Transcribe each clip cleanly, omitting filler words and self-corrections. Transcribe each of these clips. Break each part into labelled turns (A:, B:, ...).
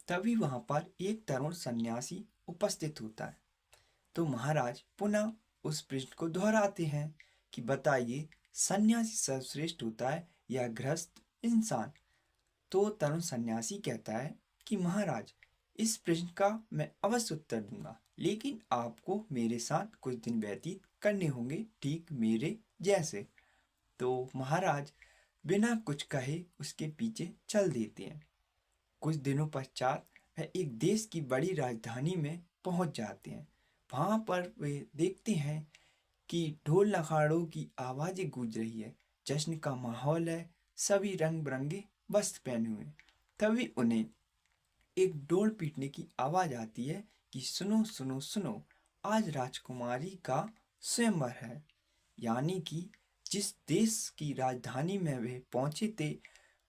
A: तभी वहां पर एक तरुण सन्यासी उपस्थित होता है। तो महाराज पुनः उस प्रश्न को दोहराते हैं कि बताइए, सन्यासी सर्वश्रेष्ठ होता है या गृहस्थ इंसान? तो तरुण सन्यासी कहता है कि महाराज, इस प्रश्न का मैं अवश्य उत्तर दूंगा, लेकिन आपको मेरे साथ कुछ दिन व्यतीत करने होंगे, ठीक मेरे जैसे। तो महाराज बिना कुछ कहे उसके पीछे चल देते हैं। कुछ दिनों पश्चात वह एक देश की बड़ी राजधानी में पहुंच जाते हैं। वहां पर वे देखते हैं कि ढोल नगाड़ों की आवाज़ें गूंज रही है, जश्न का माहौल है, सभी रंग बिरंगे वस्त्र पहने हुए। तभी उन्हें एक डोल पीटने की आवाज़ आती है कि सुनो सुनो सुनो, आज राजकुमारी का स्वयंवर है। यानी कि जिस देश की राजधानी में वे पहुंचे थे,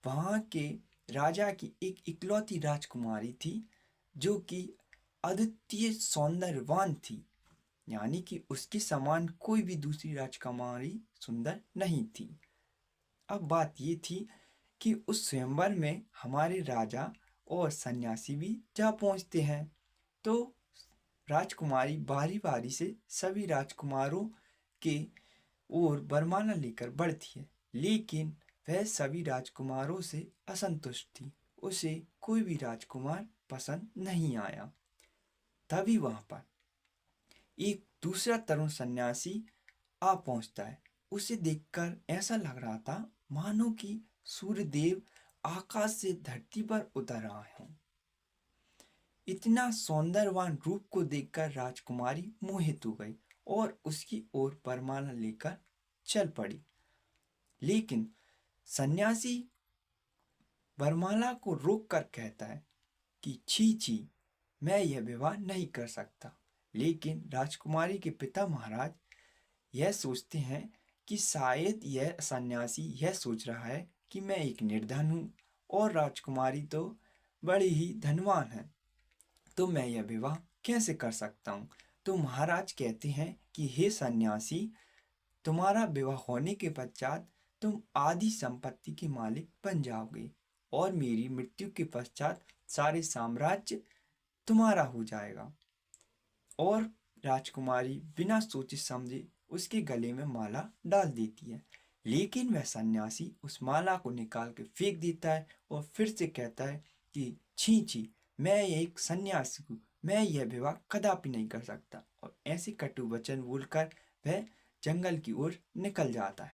A: वहाँ के राजा की एक इकलौती राजकुमारी थी, जो कि अद्वितीय सौंदर्यवान थी। यानी कि उसके समान कोई भी दूसरी राजकुमारी सुंदर नहीं थी। अब बात ये थी कि उस स्वयंवर में हमारे राजा और सन्यासी भी जा पहुंचते हैं। तो राजकुमारी बारी बारी से सभी राजकुमारों के ओर वरमाला लेकर बढ़ती है, लेकिन वह सभी राजकुमारों से असंतुष्ट थी। उसे कोई भी राजकुमार पसंद नहीं आया। तभी वहां पर एक दूसरा तरुण सन्यासी आ पहुंचता है। उसे देखकर ऐसा लग रहा था मानो कि सूर्यदेव आकाश से धरती पर उतर आए हों। इतना सौंदर्यवान रूप को देखकर राजकुमारी मोहित हो गई और उसकी ओर वरमाला लेकर चल पड़ी। लेकिन सन्यासी वरमाला को रोक कर कहता है कि छी छी, मैं यह विवाह नहीं कर सकता। लेकिन राजकुमारी के पिता महाराज यह सोचते हैं कि शायद यह सन्यासी यह सोच रहा है कि मैं एक निर्धन हूँ और राजकुमारी तो बड़ी ही धनवान है, तो मैं यह विवाह कैसे कर सकता हूँ। तो महाराज कहते हैं कि हे सन्यासी, तुम्हारा विवाह होने के पश्चात तुम आदि संपत्ति के मालिक बन जाओगे और मेरी मृत्यु के पश्चात सारे साम्राज्य तुम्हारा हो जाएगा। और राजकुमारी बिना सोचे समझे उसके गले में माला डाल देती है। लेकिन वह सन्यासी उस माला को निकाल के फेंक देता है और फिर से कहता है कि छी छी, मैं एक सन्यासी हूँ, मैं यह विवाह कदापि नहीं कर सकता। और ऐसे कटु वचन बोलकर वह जंगल की ओर निकल जाता है।